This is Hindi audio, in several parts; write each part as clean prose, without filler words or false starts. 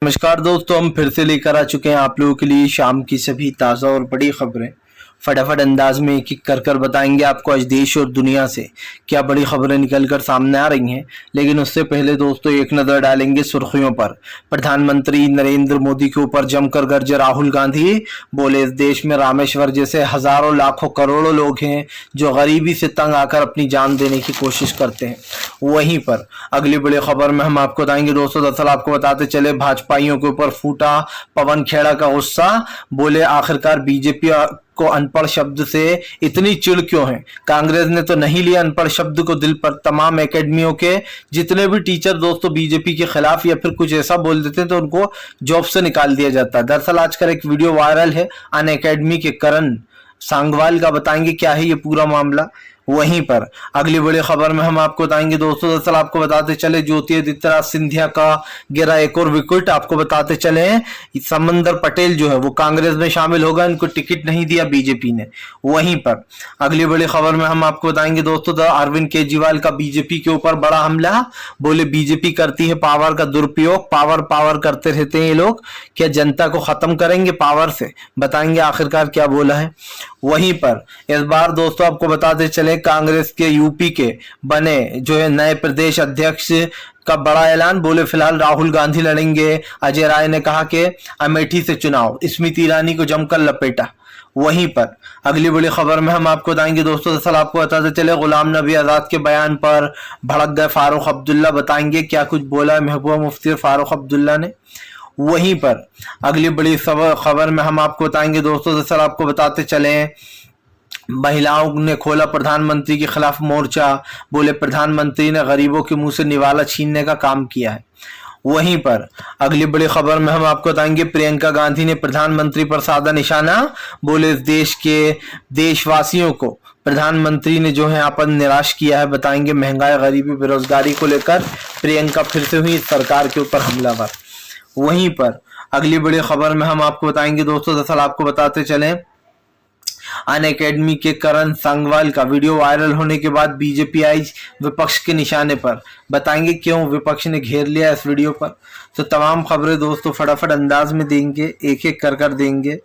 नमस्कार दोस्तों, हम फिर से लेकर आ चुके हैं आप लोगों के लिए शाम की सभी ताज़ा और बड़ी खबरें। फटाफट अंदाज में एक एक कर बताएंगे आपको आज देश और दुनिया से क्या बड़ी खबरें निकल कर सामने आ रही हैं। लेकिन उससे पहले दोस्तों एक नज़र डालेंगे सुर्खियों पर। प्रधानमंत्री नरेंद्र मोदी के ऊपर जमकर गरजे राहुल गांधी। बोले इस देश में रामेश्वर जैसे हजारों लाखों करोड़ों लोग हैं जो गरीबी से तंग आकर अपनी जान देने की कोशिश करते हैं। वहीं पर अगली बड़ी खबर में हम आपको बताएंगे दोस्तों, दरअसल आपको बताते चले भाजपाइयों के ऊपर फूटा पवन खेड़ा का गुस्सा। बोले आखिरकार बीजेपी को अनपढ़ शब्द से इतनी चिढ़ क्यों है। कांग्रेस ने तो नहीं लिया अनपढ़ शब्द को दिल पर। तमाम एकेडमियों के जितने भी टीचर दोस्तों बीजेपी के खिलाफ या फिर कुछ ऐसा बोल देते हैं तो उनको जॉब से निकाल दिया जाता है। दरअसल आजकल एक वीडियो वायरल है अन अकेडमी के करण सांगवाल का, बताएंगे क्या है ये पूरा मामला। वहीं पर अगली बड़ी खबर में हम आपको बताएंगे दोस्तों, दरअसल आपको बताते चले ज्योतिरादित्य सिंधिया का गिरा एक और विकेट। आपको बताते चले समंदर पटेल जो है वो कांग्रेस में शामिल होगा, इनको टिकट नहीं दिया बीजेपी ने। वहीं पर अगली बड़ी खबर में हम आपको बताएंगे दोस्तों, अरविंद केजरीवाल का बीजेपी के ऊपर बड़ा हमला। बोले बीजेपी करती है पावर का दुरुपयोग, पावर करते रहते हैं ये लोग, क्या जनता को खत्म करेंगे पावर से। बताएंगे आखिरकार क्या बोला है। वहीं पर इस बार दोस्तों आपको बताते चले कांग्रेस के यूपी के बने जो है नए प्रदेश अध्यक्ष का बड़ा ऐलान। बोले फिलहाल राहुल गांधी लड़ेंगे। अजय राय ने कहा कि अमेठी से चुनाव, स्मृति ईरानी को जमकर लपेटा। वहीं पर अगली बड़ी खबर में हम आपको बताएंगे दोस्तों, दरअसल आपको बताते चले गुलाम नबी आजाद के बयान पर भड़क गए फारूक अब्दुल्ला। बताएंगे क्या कुछ बोला महबूबा मुफ्ती फारूक अब्दुल्ला ने। वहीं पर अगली बड़ी खबर में हम आपको बताएंगे दोस्तों, दरअसल आपको बताते चले महिलाओं ने खोला प्रधानमंत्री के खिलाफ मोर्चा। बोले प्रधानमंत्री ने गरीबों के मुंह से निवाला छीनने का काम किया है। वहीं पर अगली बड़ी खबर में हम आपको बताएंगे प्रियंका गांधी ने प्रधानमंत्री पर साधा निशाना। बोले इस देश के देशवासियों को प्रधानमंत्री ने जो है यहाँ पर निराश किया है। बताएंगे महंगाई गरीबी बेरोजगारी को लेकर प्रियंका फिर से हुई सरकार के ऊपर हमलावर। वहीं पर अगली बड़ी खबर में हम आपको बताएंगे दोस्तों, दरअसल आपको बताते चले अन अकेडमी के करण सांगवाल का वीडियो वायरल होने के बाद बीजेपी आई विपक्ष के निशाने पर। बताएंगे क्यों विपक्ष ने घेर लिया इस वीडियो पर। तो तमाम खबरें दोस्तों फटाफट अंदाज में देंगे, एक एक कर देंगे।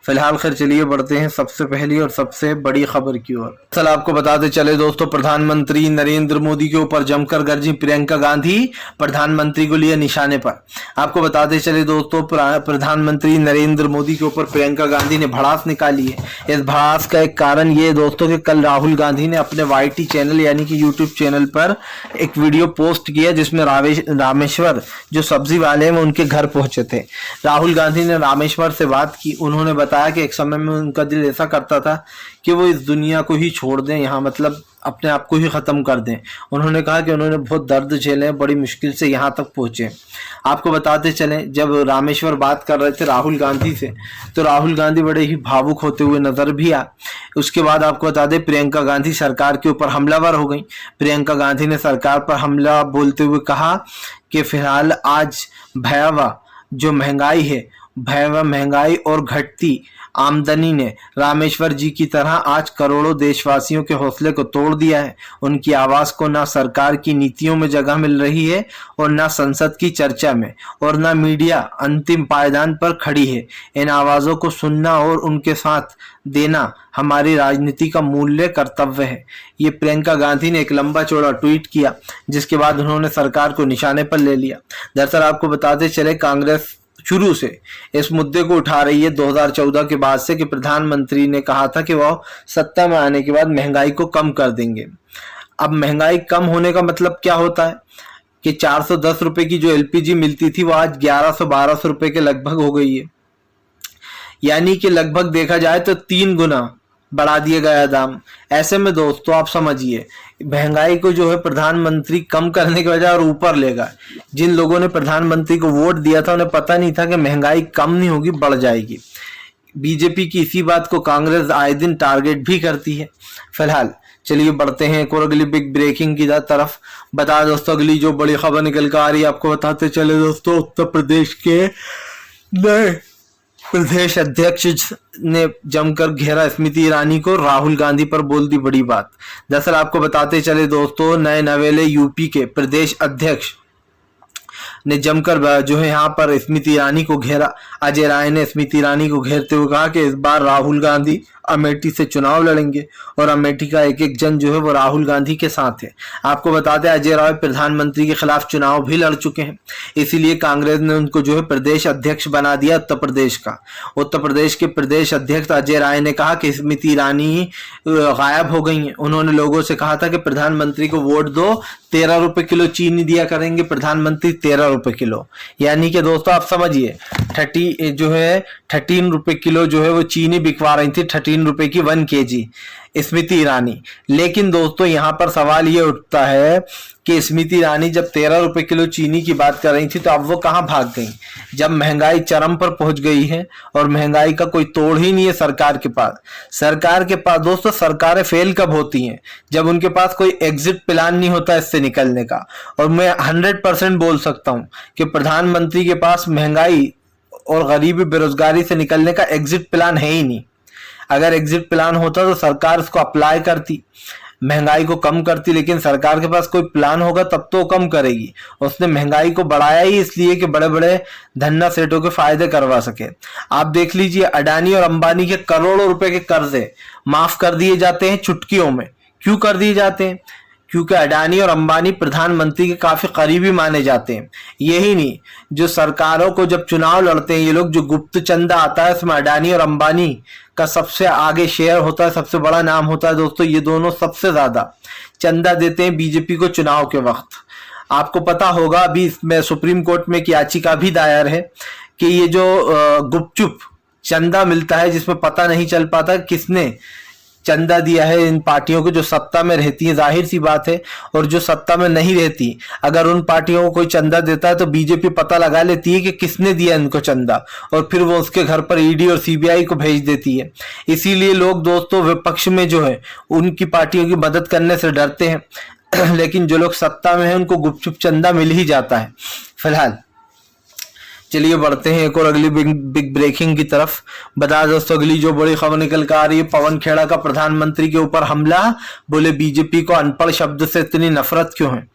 फिलहाल खैर चलिए बढ़ते हैं सबसे पहली और सबसे बड़ी खबर की ओर। चल आपको बताते चले दोस्तों, प्रधानमंत्री नरेंद्र मोदी के ऊपर जमकर गरजी प्रियंका गांधी, प्रधानमंत्री को लिए निशाने पर। आपको बताते चले दोस्तों, प्रधानमंत्री नरेंद्र मोदी के ऊपर प्रियंका गांधी ने भड़ास निकाली है। इस भड़ास का एक कारण ये दोस्तों कि कल राहुल गांधी ने अपने YT चैनल यानी कि यूट्यूब चैनल पर एक वीडियो पोस्ट किया जिसमें रामेश्वर जो सब्जी वाले हैं उनके घर पहुंचे थे। राहुल गांधी ने रामेश्वर से बात की। उन्होंने बताया कि एक समय में उनका दिल ऐसा करता था कि वो इस दुनिया को ही छोड़ दें, यहाँ मतलब अपने आप को ही खत्म कर दें। उन्होंने कहा कि उन्होंने बहुत दर्द झेले, बड़ी मुश्किल से यहाँ तक पहुंचे। आपको बताते चलें जब रामेश्वर बात कर रहे थे राहुल गांधी से तो राहुल गांधी बड़े ही भावुक होते हुए नजर भी आए। उसके बाद आपको बता दें प्रियंका गांधी सरकार के ऊपर हमलावर हो गई। प्रियंका गांधी ने सरकार पर हमला बोलते हुए कहा कि फिलहाल आज भयावह जो महंगाई है, भयावह महंगाई और घटती आमदनी ने रामेश्वर जी की तरह आज करोड़ों देशवासियों के हौसले को तोड़ दिया है। उनकी आवाज को ना सरकार की नीतियों में जगह मिल रही है और ना संसद की चर्चा में और ना मीडिया अंतिम पायदान पर खड़ी है। इन आवाजों को सुनना और उनके साथ देना हमारी राजनीति का मूल्य कर्तव्य है। ये प्रियंका गांधी ने एक लंबा चौड़ा ट्वीट किया जिसके बाद उन्होंने सरकार को निशाने पर ले लिया। दरअसल आपको बताते चले कांग्रेस शुरू से इस मुद्दे को उठा रही है 2014 के बाद से कि प्रधानमंत्री ने कहा था कि वह सत्ता में आने के बाद महंगाई को कम कर देंगे। अब महंगाई कम होने का मतलब क्या होता है कि 410 रुपए की जो LPG मिलती थी वो आज 1100-1200 रुपए के लगभग हो गई है। यानी कि लगभग देखा जाए तो 3 गुना बढ़ा दिया गया दाम। ऐसे में दोस्तों आप समझिए महंगाई को जो है प्रधानमंत्री कम करने के बजाय और ऊपर लेगा। जिन लोगों ने प्रधानमंत्री को वोट दिया था उन्हें पता नहीं था कि महंगाई कम नहीं होगी, बढ़ जाएगी। बीजेपी की इसी बात को कांग्रेस आए दिन टारगेट भी करती है। फिलहाल चलिए बढ़ते हैं एक और अगली बिग ब्रेकिंग की तरफ। बता दोस्तों अगली जो बड़ी खबर निकल कर आ रही है आपको बताते चले दोस्तों, उत्तर प्रदेश के नए प्रदेश अध्यक्ष ने जमकर घेरा स्मृति ईरानी को। राहुल गांधी पर बोल दी बड़ी बात। दरअसल आपको बताते चले दोस्तों, नए नवेले यूपी के प्रदेश अध्यक्ष ने जमकर जो है यहाँ पर स्मृति ईरानी को घेरा। अजय राय ने स्मृति ईरानी को घेरते हुए कहा कि इस बार राहुल गांधी अमेठी से चुनाव लड़ेंगे और अमेठी का एक एक जन जो है वो राहुल गांधी के साथ है। आपको बता दें अजय राय प्रधानमंत्री के खिलाफ चुनाव भी लड़ चुके हैं, इसीलिए कांग्रेस ने उनको जो है प्रदेश अध्यक्ष बना दिया उत्तर प्रदेश का। उत्तर प्रदेश के प्रदेश अध्यक्ष अजय राय ने कहा कि स्मृति ईरानी गायब हो गई हैं। उन्होंने लोगों से कहा था कि प्रधानमंत्री को वोट दो, 13 रुपए किलो चीनी दिया करेंगे प्रधानमंत्री, 13 रुपए किलो। यानी कि दोस्तों आप समझिए 13 रुपए किलो जो है वो चीनी बिकवा रही थी, 13 रुपए की 1 kg स्मृति ईरानी। लेकिन दोस्तों यहाँ पर सवाल ये उठता है कि स्मृति ईरानी जब 13 रुपए किलो चीनी की बात कर रही थी तो अब वो कहाँ भाग गई, जब महंगाई चरम पर पहुंच गई है और महंगाई का कोई तोड़ ही नहीं है सरकार के पास। सरकार के पास दोस्तों सरकारें फेल कब होती हैं, जब उनके पास कोई एग्जिट प्लान नहीं होता इससे निकलने का। और मैं 100% बोल सकता हूं कि प्रधानमंत्री के पास महंगाई और गरीबी बेरोजगारी से निकलने का एग्जिट प्लान है ही नहीं। अगर एग्जिट प्लान होता तो सरकार उसको अप्लाई करती, महंगाई को कम करती, लेकिन सरकार के पास कोई प्लान होगा तब तो कम करेगी। उसने महंगाई को बढ़ाया ही इसलिए कि बड़े बड़े धन्ना सेठों के फायदे करवा सके। आप देख लीजिए अडानी और अंबानी के करोड़ों रुपए के कर्जे माफ कर दिए जाते हैं चुटकियों में। क्यों कर दिए जाते हैं? क्योंकि अडानी और अंबानी प्रधानमंत्री के काफी करीबी माने जाते हैं। यही नहीं, जो सरकारों को जब चुनाव लड़ते हैं ये लोग, जो गुप्त चंदा आता है उसमें अडानी और अंबानी का सबसे आगे शेयर होता है, सबसे बड़ा नाम होता है दोस्तों। ये दोनों सबसे ज्यादा चंदा देते हैं बीजेपी को चुनाव के वक्त। आपको पता होगा अभी इसमें सुप्रीम कोर्ट में एक याचिका भी दायर है कि ये जो गुपचुप चंदा मिलता है जिसमें पता नहीं चल पाता किसने चंदा दिया है इन पार्टियों को जो सत्ता में रहती है, जाहिर सी बात है। और जो सत्ता में नहीं रहती, अगर उन पार्टियों को कोई चंदा देता है तो बीजेपी पता लगा लेती है कि किसने दिया इनको चंदा, और फिर वो उसके घर पर ईडी और सीबीआई को भेज देती है। इसीलिए लोग दोस्तों विपक्ष में जो है उनकी पार्टियों की मदद करने से डरते हैं लेकिन जो लोग सत्ता में है उनको गुपचुप चंदा मिल ही जाता है। फिलहाल चलिए बढ़ते हैं एक और अगली बिग ब्रेकिंग की तरफ। बता दोस्तों अगली जो बड़ी खबर निकल कर आ रही है, पवन खेड़ा का प्रधानमंत्री के ऊपर हमला, बोले बीजेपी को अनपढ़ शब्द से इतनी नफरत क्यों है।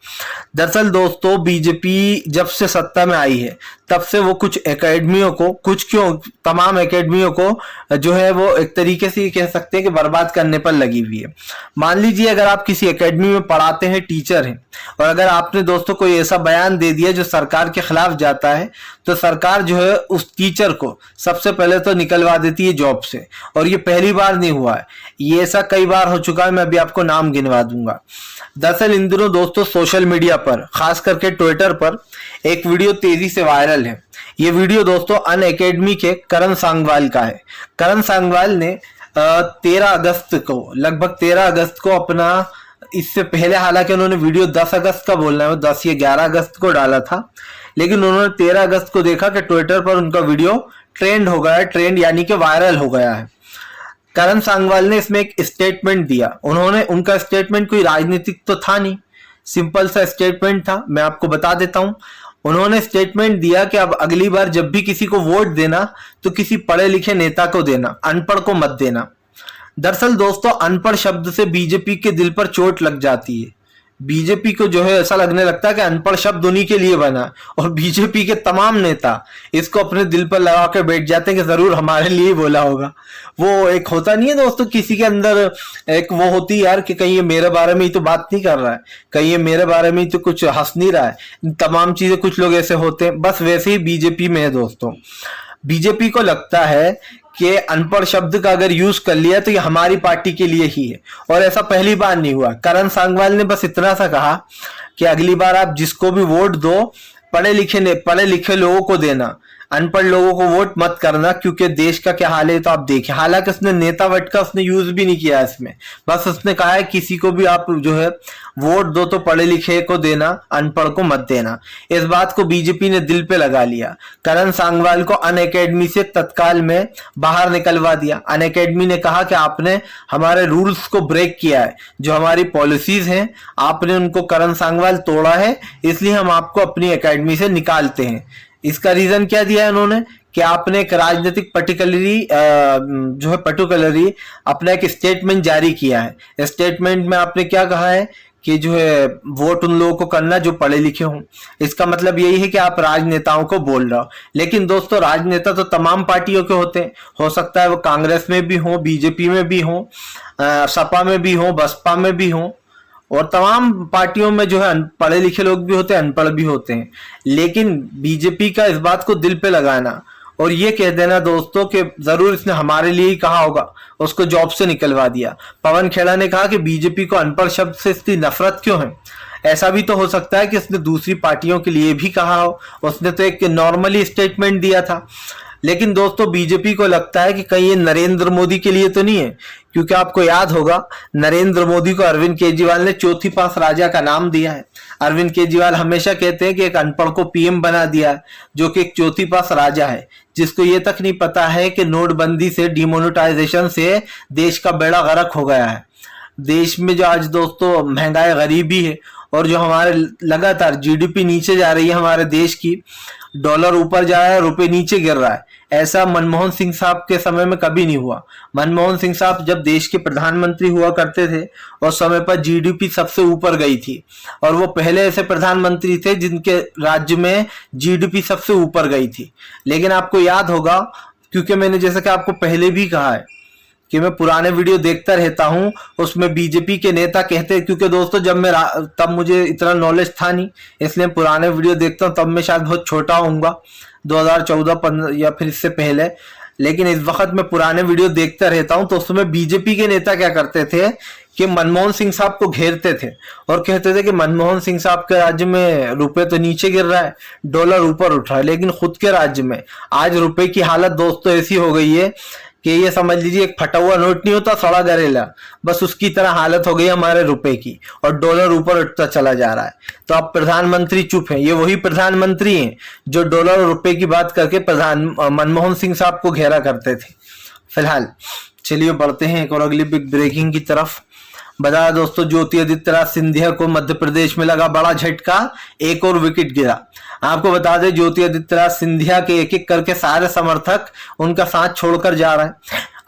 दरअसल दोस्तों बीजेपी जब से सत्ता में आई है तब से वो कुछ एकेडमियों को, कुछ क्यों तमाम एकेडमियों को जो है वो एक तरीके से कह सकते हैं कि बर्बाद करने पर लगी हुई है। मान लीजिए अगर आप किसी एकेडमी में पढ़ाते हैं, टीचर हैं, और अगर आपने दोस्तों कोई ऐसा बयान दे दिया जो सरकार के खिलाफ जाता है तो सरकार जो है उस टीचर को सबसे पहले तो निकलवा देती है जॉब से। और ये पहली बार नहीं हुआ है, ये ऐसा कई बार हो चुका है, मैं अभी आपको नाम गिनवा दूंगा। दरअसल इन दिनों दोस्तों सोशल मीडिया पर, खास करके ट्विटर पर एक वीडियो तेजी से वायरल है। ये वीडियो दोस्तों अन अकेडमी के करण सांगवाल का है। करण सांगवाल ने 13 अगस्त को, लगभग 13 अगस्त को अपना, इससे पहले हालांकि उन्होंने वीडियो 10 अगस्त का बोलना है, 10 या 11 अगस्त को डाला था, लेकिन उन्होंने 13 अगस्त को देखा कि ट्विटर पर उनका वीडियो ट्रेंड हो गया है, ट्रेंड यानी कि वायरल हो गया है। करण सांगवाल ने इसमें एक स्टेटमेंट दिया। उनका स्टेटमेंट कोई राजनीतिक तो था नहीं, सिंपल सा स्टेटमेंट था, मैं आपको बता देता हूं। उन्होंने स्टेटमेंट दिया कि अब अगली बार जब भी किसी को वोट देना तो किसी पढ़े लिखे नेता को देना, अनपढ़ को मत देना। दरअसल दोस्तों अनपढ़ शब्द से बीजेपी के दिल पर चोट लग जाती है। बीजेपी को जो है ऐसा लगने लगता है कि अनपढ़ शब्द उन्हीं के लिए बना, और बीजेपी के तमाम नेता इसको अपने दिल पर लगा के बैठ जाते हैं कि जरूर हमारे लिए बोला होगा। वो एक होता नहीं है दोस्तों, किसी के अंदर एक वो होती है यार कि कहीं ये मेरे बारे में ही तो बात नहीं कर रहा है, कहीं ये मेरे बारे में ही तो कुछ हंस नहीं रहा है, तमाम चीजें कुछ लोग ऐसे होते हैं। बस वैसे ही बीजेपी में है दोस्तों। बीजेपी को लगता है कि अनपढ़ शब्द का अगर यूज कर लिया तो ये हमारी पार्टी के लिए ही है, और ऐसा पहली बार नहीं हुआ। करण सांगवाल ने बस इतना सा कहा कि अगली बार आप जिसको भी वोट दो पढ़े लिखे लोगों को देना, अनपढ़ लोगों को वोट मत करना, क्योंकि देश का क्या हाल है तो आप देखें। हालांकि उसने नेता वट का उसने यूज भी नहीं किया इसमें, बस उसने कहा है किसी को भी आप जो है वोट दो तो पढ़े लिखे को देना, अनपढ़ को मत देना। इस बात को बीजेपी ने दिल पे लगा लिया। करण सांगवाल को अन अकेडमी से तत्काल में बाहर निकलवा दिया। अन अकेडमी ने कहा कि आपने हमारे रूल्स को ब्रेक किया है, जो हमारी पॉलिसीज हैं आपने उनको, करण सांगवाल, तोड़ा है, इसलिए हम आपको अपनी अकेडमी से निकालते हैं। इसका रीजन क्या दिया है उन्होंने कि आपने एक राजनीतिक पर्टिकुलरली अपना एक स्टेटमेंट जारी किया है। स्टेटमेंट में आपने क्या कहा है कि जो है वोट उन लोगों को करना जो पढ़े लिखे हों। इसका मतलब यही है कि आप राजनेताओं को बोल रहे हो। लेकिन दोस्तों राजनेता तो तमाम पार्टियों के होते हैं, हो सकता है वो कांग्रेस में भी हो, बीजेपी में भी हो, सपा में भी हो, बसपा में भी हो, और तमाम पार्टियों में जो है पढ़े लिखे लोग भी होते हैं, अनपढ़ भी होते हैं। लेकिन बीजेपी का इस बात को दिल पे लगाना और ये कह देना दोस्तों कि जरूर इसने हमारे लिए ही कहा होगा, उसको जॉब से निकलवा दिया। पवन खेड़ा ने कहा कि बीजेपी को अनपढ़ शब्द से इतनी नफरत क्यों है। ऐसा भी तो हो सकता है कि उसने दूसरी पार्टियों के लिए भी कहा हो, उसने तो एक नॉर्मली स्टेटमेंट दिया था। लेकिन दोस्तों बीजेपी को लगता है कि कहीं ये नरेंद्र मोदी के लिए तो नहीं है, क्योंकि आपको याद होगा नरेंद्र मोदी को अरविंद केजरीवाल ने चौथी पास राजा का नाम दिया है। अरविंद केजरीवाल हमेशा कहते हैं कि एक अनपढ़ को पीएम बना दिया है, जो कि एक चौथी पास राजा है, जिसको ये तक नहीं पता है कि नोटबंदी से, डिमोनेटाइजेशन से देश का बेड़ा गर्क हो गया है। देश में जो आज दोस्तों महंगाई, गरीबी है, और जो हमारे लगातार जीडीपी नीचे जा रही है हमारे देश की, डॉलर ऊपर जा रहा है, रुपए नीचे गिर रहा है, ऐसा मनमोहन सिंह साहब के समय में कभी नहीं हुआ। मनमोहन सिंह साहब जब देश के प्रधानमंत्री हुआ करते थे और समय पर जीडीपी सबसे ऊपर गई थी, और वो पहले ऐसे प्रधानमंत्री थे जिनके राज्य में जीडीपी सबसे ऊपर गई थी। लेकिन आपको याद होगा, क्योंकि मैंने जैसा कि आपको पहले भी कहा है कि मैं पुराने वीडियो देखता रहता हूं, उसमें बीजेपी के नेता कहते हैं, क्योंकि दोस्तों जब मैं तब मुझे इतना नॉलेज था नहीं, इसलिए पुराने वीडियो देखता हूं, तब मैं शायद बहुत छोटा होऊंगा, 2014-15 या फिर इससे पहले। लेकिन इस वक्त मैं पुराने वीडियो देखता रहता हूं, तो उसमें बीजेपी के नेता क्या करते थे कि मनमोहन सिंह साहब को घेरते थे और कहते थे कि मनमोहन सिंह साहब के राज्य में रुपए तो नीचे गिर रहा है, डॉलर ऊपर उठ रहा है, लेकिन खुद के राज्य में आज रुपए की हालत दोस्तों ऐसी हो गई है कि ये समझ लीजिए एक फटा हुआ नोट नहीं होता, सड़ा गरेला, बस उसकी तरह हालत हो गई हमारे रुपए की, और डॉलर ऊपर उठता चला जा रहा है। तो अब प्रधानमंत्री चुप हैं, ये वही प्रधानमंत्री हैं जो डॉलर और रुपए की बात करके मनमोहन सिंह साहब को घेरा करते थे। फिलहाल चलिए बढ़ते हैं एक और अगली बिग ब्रेकिंग की तरफ। बता दोस्तों, ज्योतिरादित्य सिंधिया को मध्य प्रदेश में लगा बड़ा झटका, एक और विकेट गिरा। आपको बता दें ज्योतिरादित्य सिंधिया के एक एक करके सारे समर्थक उनका साथ छोड़कर जा रहे हैं।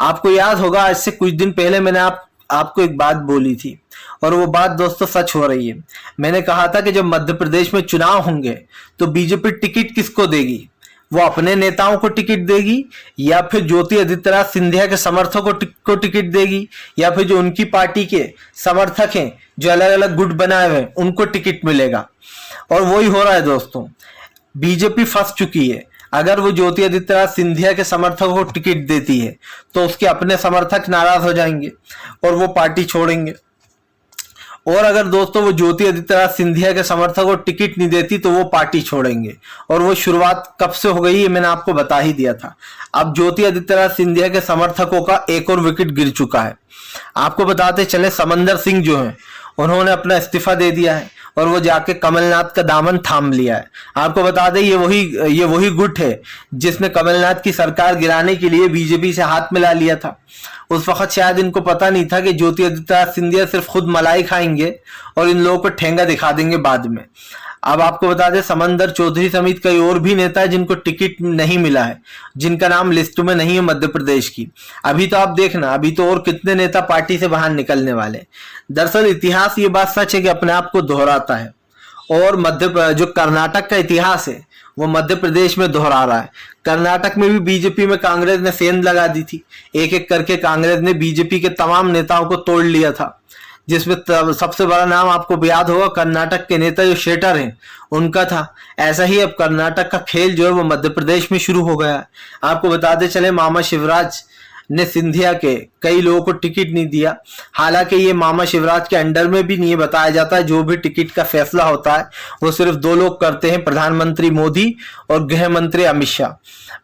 आपको याद होगा आज से कुछ दिन पहले मैंने आपको एक बात बोली थी, और वो बात दोस्तों सच हो रही है। मैंने कहा था कि जब मध्य प्रदेश में चुनाव होंगे तो बीजेपी टिकट किसको देगी, वो अपने नेताओं को टिकट देगी, या फिर ज्योतिरादित्य सिंधिया के समर्थकों को टिकट देगी, या फिर जो उनकी पार्टी के समर्थक हैं जो अलग अलग गुट बनाए हुए हैं उनको टिकट मिलेगा। और वही हो रहा है दोस्तों, बीजेपी फंस चुकी है। अगर वो ज्योतिरादित्य सिंधिया के समर्थकों को टिकट देती है तो उसके अपने समर्थक नाराज हो जाएंगे और वो पार्टी छोड़ेंगे, और अगर दोस्तों वो ज्योतिरादित्य सिंधिया के समर्थकों को टिकट नहीं देती तो वो पार्टी छोड़ेंगे। और वो शुरुआत कब से हो गई है मैंने आपको बता ही दिया था। अब ज्योतिरादित्य सिंधिया के समर्थकों का एक और विकेट गिर चुका है। आपको बताते चले समंदर सिंह जो है उन्होंने अपना इस्तीफा दे दिया है और वो जाके कमलनाथ का दामन थाम लिया है। आपको बता दें ये वही गुट है जिसने कमलनाथ की सरकार गिराने के लिए बीजेपी से हाथ मिला लिया था। उस वक्त शायद इनको पता नहीं था कि ज्योतिरादित्य सिंधिया सिर्फ खुद मलाई खाएंगे और इन लोगों को ठेंगा दिखा देंगे बाद में। अब आपको बता दें समंदर चौधरी समेत कई और भी नेता है जिनको टिकट नहीं मिला है, जिनका नाम लिस्ट में नहीं है मध्य प्रदेश की। अभी तो आप देखना, अभी तो और कितने नेता पार्टी से बाहर निकलने वाले। दरअसल इतिहास ये बात सच है कि अपने आप को दोहराता है, और जो कर्नाटक का इतिहास है वो मध्य प्रदेश में दोहरा रहा है। कर्नाटक में भी बीजेपी में कांग्रेस ने सेंध लगा दी थी, एक एक करके कांग्रेस ने बीजेपी के तमाम नेताओं को तोड़ लिया था, जिसमें सबसे बड़ा नाम आपको याद होगा कर्नाटक के नेता जो शेटर हैं उनका था। ऐसा ही अब कर्नाटक का खेल जो है वो मध्य प्रदेश में शुरू हो गया है। आपको बताते चले मामा शिवराज ने सिंधिया के कई लोगों को टिकट नहीं दिया। हालांकि ये मामा शिवराज के अंडर में भी नहीं बताया जाता है, जो भी टिकट का फैसला होता है वो सिर्फ दो लोग करते हैं, प्रधानमंत्री मोदी और गृह मंत्री अमित शाह।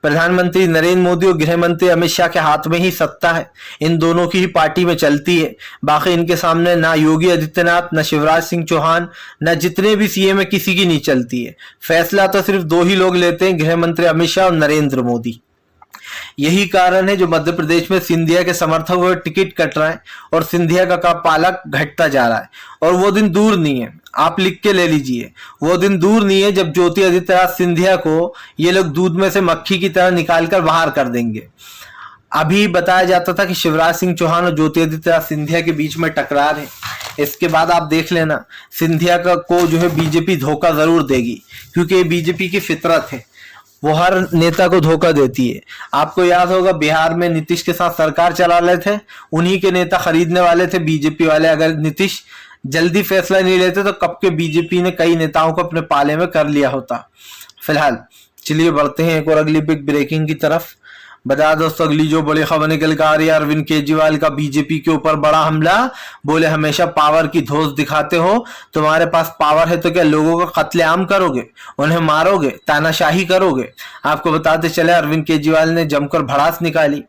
प्रधानमंत्री नरेंद्र मोदी और गृह मंत्री अमित शाह के हाथ में ही सत्ता है, इन दोनों की ही पार्टी में चलती है। बाकी इनके सामने ना योगी आदित्यनाथ, ना शिवराज सिंह चौहान, ना जितने भी सीएम है किसी की नहीं चलती है। फैसला तो सिर्फ दो ही लोग लेते हैं, गृह मंत्री अमित शाह और नरेंद्र मोदी। यही कारण है जो मध्य प्रदेश में सिंधिया के समर्थकों को टिकट कट रहा है और सिंधिया का पालक घटता जा रहा है। और वो दिन दूर नहीं है, आप लिख के ले लीजिए, वो दिन दूर नहीं है जब ज्योतिरादित्य सिंधिया को ये लोग दूध में से मक्खी की तरह निकालकर बाहर कर देंगे। अभी बताया जाता था कि शिवराज सिंह चौहान और ज्योतिरादित्य सिंधिया के बीच में टकरार है, इसके बाद आप देख लेना सिंधिया का को जो है बीजेपी धोखा जरूर देगी, क्योंकि ये बीजेपी की फितरत है, वो हर नेता को धोखा देती है। आपको याद होगा बिहार में नीतीश के साथ सरकार चला रहे थे, उन्हीं के नेता खरीदने वाले थे बीजेपी वाले। अगर नीतीश जल्दी फैसला नहीं लेते तो कब के बीजेपी ने कई नेताओं को अपने पाले में कर लिया होता। फिलहाल चलिए बढ़ते हैं एक और अगली बिग ब्रेकिंग की तरफ। बता दोस्तों अगली जो बड़ी खबर निकल कर आ रही है, अरविंद केजरीवाल का बीजेपी के ऊपर बड़ा हमला। बोले हमेशा पावर की धौंस दिखाते हो, तुम्हारे पास पावर है तो क्या लोगों का कत्लेआम करोगे, उन्हें मारोगे, तानाशाही करोगे। आपको बताते चले अरविंद केजरीवाल ने जमकर भड़ास निकाली।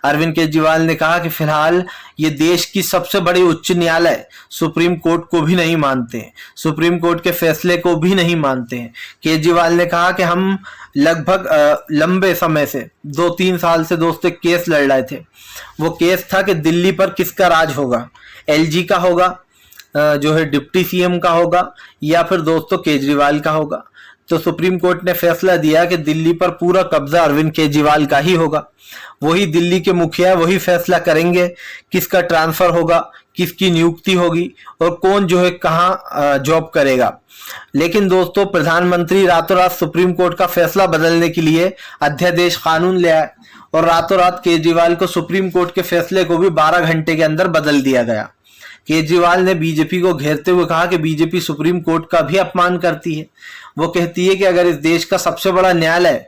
अरविंद केजरीवाल ने कहा कि फिलहाल ये देश की सबसे बड़ी उच्च न्यायालय सुप्रीम कोर्ट को भी नहीं मानते हैं, सुप्रीम कोर्ट के फैसले को भी नहीं मानते हैं। केजरीवाल ने कहा कि हम लगभग लंबे समय से 2-3 साल से दोस्तों केस लड़ रहे थे। वो केस था कि दिल्ली पर किसका राज होगा, एलजी का होगा, जो है डिप्टी सीएम का होगा, या फिर दोस्तों केजरीवाल का होगा। तो सुप्रीम कोर्ट ने फैसला दिया कि दिल्ली पर पूरा कब्जा अरविंद केजरीवाल का ही होगा। वही दिल्ली के मुखिया वही फैसला करेंगे किसका ट्रांसफर होगा, किसकी नियुक्ति होगी और कौन जो है कहाँ जॉब करेगा। लेकिन दोस्तों प्रधानमंत्री रातों रात सुप्रीम कोर्ट का फैसला बदलने के लिए अध्यादेश कानून ले आए और रातों रात केजरीवाल को सुप्रीम कोर्ट के फैसले को भी 12 घंटे के अंदर बदल दिया गया। केजरीवाल ने बीजेपी को घेरते हुए कहा कि बीजेपी सुप्रीम कोर्ट का भी अपमान करती है। वो कहती है कि अगर इस देश का सबसे बड़ा न्यायालय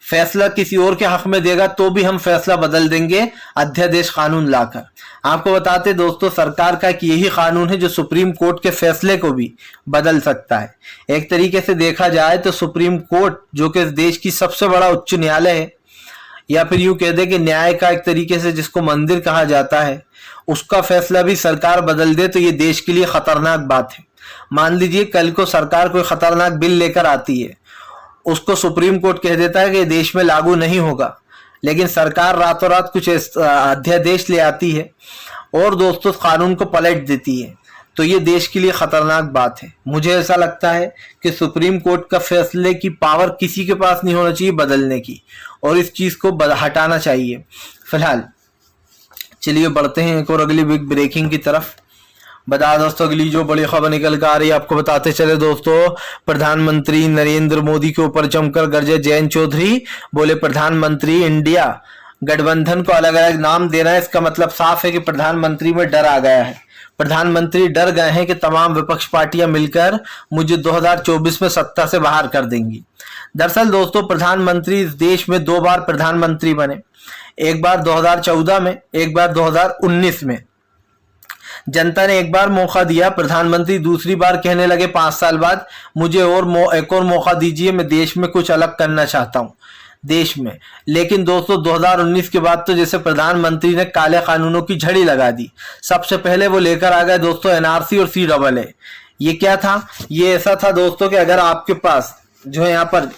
फैसला किसी और के हक में देगा तो भी हम फैसला बदल देंगे अध्यादेश कानून लाकर। आपको बताते दोस्तों सरकार का एक यही कानून है जो सुप्रीम कोर्ट के फैसले को भी बदल सकता है। एक तरीके से देखा जाए तो सुप्रीम कोर्ट जो कि इस देश की सबसे बड़ा उच्च न्यायालय है, या फिर यूं कह दे कि न्याय का एक तरीके से जिसको मंदिर कहा जाता है, उसका फैसला भी सरकार बदल दे तो ये देश के लिए खतरनाक बात है। मान लीजिए कल को सरकार कोई खतरनाक बिल लेकर आती है, उसको सुप्रीम कोर्ट कह देता है कि देश में लागू नहीं होगा, लेकिन सरकार रातों रात कुछ अध्यादेश ले आती है और दोस्तों कानून को पलट देती है, तो ये देश के लिए खतरनाक बात है। मुझे ऐसा लगता है कि सुप्रीम कोर्ट का फैसले की पावर किसी के पास नहीं होना चाहिए बदलने की, और इस चीज को हटाना चाहिए। फिलहाल चलिए बढ़ते हैं एक और अगली बिग ब्रेकिंग की तरफ। बता दोस्तों अगली जो बड़ी खबर निकल कर आ रही है, आपको बताते चले दोस्तों प्रधानमंत्री नरेंद्र मोदी के ऊपर जमकर गरजे जयंत चौधरी। बोले प्रधानमंत्री इंडिया गठबंधन को अलग अलग नाम देना है, इसका मतलब साफ है कि प्रधानमंत्री में डर आ गया है। प्रधानमंत्री डर गए हैं कि तमाम विपक्ष पार्टियां मिलकर मुझे 2024 में सत्ता से बाहर कर देंगी। दरअसल दोस्तों प्रधानमंत्री इस देश में 2 बार प्रधानमंत्री बने, एक बार 2014 में, एक बार 2019 में। जनता ने एक बार मौका दिया, प्रधानमंत्री दूसरी बार कहने लगे 5 साल बाद मुझे एक और मौका दीजिए, मैं देश में कुछ अलग करना चाहता हूं देश में। लेकिन दोस्तों 2019 के बाद तो जैसे प्रधानमंत्री ने काले कानूनों की झड़ी लगा दी। सबसे पहले वो लेकर आ गए दोस्तों एनआरसी और CAA। ये क्या था, ये ऐसा था दोस्तों कि अगर आपके पास जो है यहाँ पर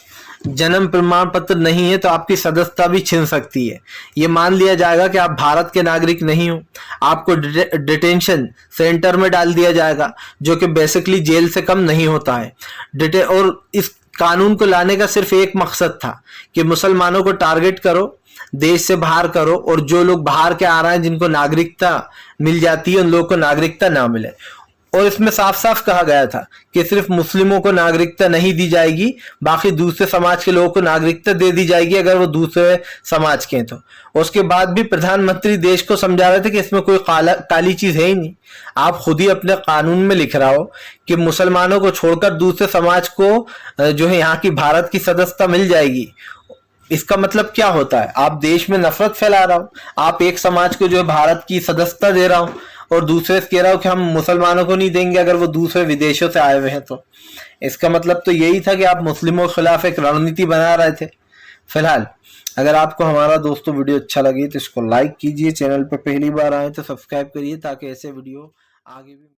जन्म प्रमाण पत्र नहीं है तो आपकी सदस्यता भी छिन सकती है। ये मान लिया जाएगा कि आप भारत के नागरिक नहीं हो, आपको डिटेंशन सेंटर में डाल दिया जाएगा जो कि बेसिकली जेल से कम नहीं होता है। और इस कानून को लाने का सिर्फ एक मकसद था कि मुसलमानों को टारगेट करो, देश से बाहर करो, और जो लोग बाहर के आ रहे हैं जिनको नागरिकता मिल जाती है उन लोगों को नागरिकता ना मिले। और इसमें साफ साफ कहा गया था कि सिर्फ मुस्लिमों को नागरिकता नहीं दी जाएगी, बाकी दूसरे समाज के लोगों को नागरिकता दे दी जाएगी अगर वो दूसरे समाज के हैं तो। उसके बाद भी प्रधानमंत्री देश को समझा रहे थे कि इसमें कोई काली चीज है ही नहीं। आप खुद ही अपने कानून में लिख रहा हो कि मुसलमानों को छोड़कर दूसरे समाज को जो है यहाँ की भारत की सदस्यता मिल जाएगी। इसका मतलब क्या होता है, आप देश में नफरत फैला रहा हो। आप एक समाज को जो है भारत की सदस्यता दे रहा हूं और दूसरे से कह रहा हूं कि हम मुसलमानों को नहीं देंगे अगर वो दूसरे विदेशों से आए हुए हैं। तो इसका मतलब तो यही था कि आप मुस्लिमों के खिलाफ एक रणनीति बना रहे थे। फिलहाल अगर आपको हमारा दोस्तों वीडियो अच्छा लगी तो इसको लाइक कीजिए, चैनल पर पहली बार आए तो सब्सक्राइब करिए ताकि ऐसे वीडियो आगे भी